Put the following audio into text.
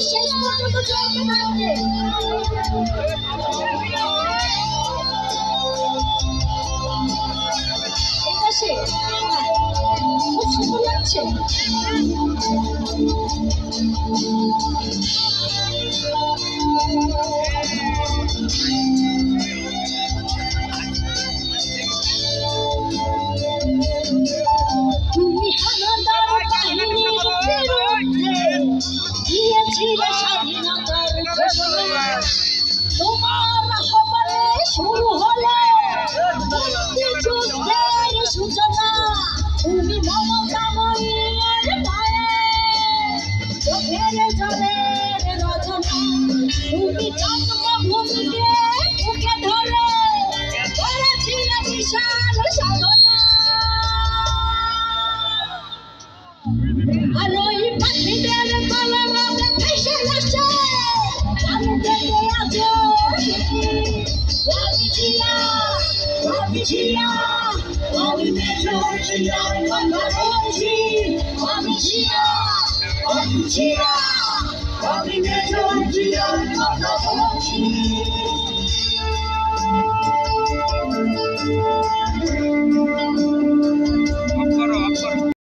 শেষ পর্যন্ত চলতে থাকবে। এটা সে খুব সুন্দর লাগছে। তুমি হানাদার বাহিনীর বিরুদ্ধে দিয়েছিলে স্বাধীনতার ঘোষণা। তোমার আহ্বানে শুরু হলো মুক্তিযুদ্ধের সূচনা। তুমি মমতাময়ীর মায়ে চোখের জলের রচনা। তুমি জন্মভূমিকে বুকে ধরে করেছিলে বিশাল সাধনা। আর ওই পাখিদের কলরবে ভেসে আসছে গান গেয়ে আছে রবিজিয়া রবিজিয়া রবি মেজর জিয়ার কথা বলছি। রবিজিয়া রবিজিয়া রবি মেজর জিয়ার কথা বলছি।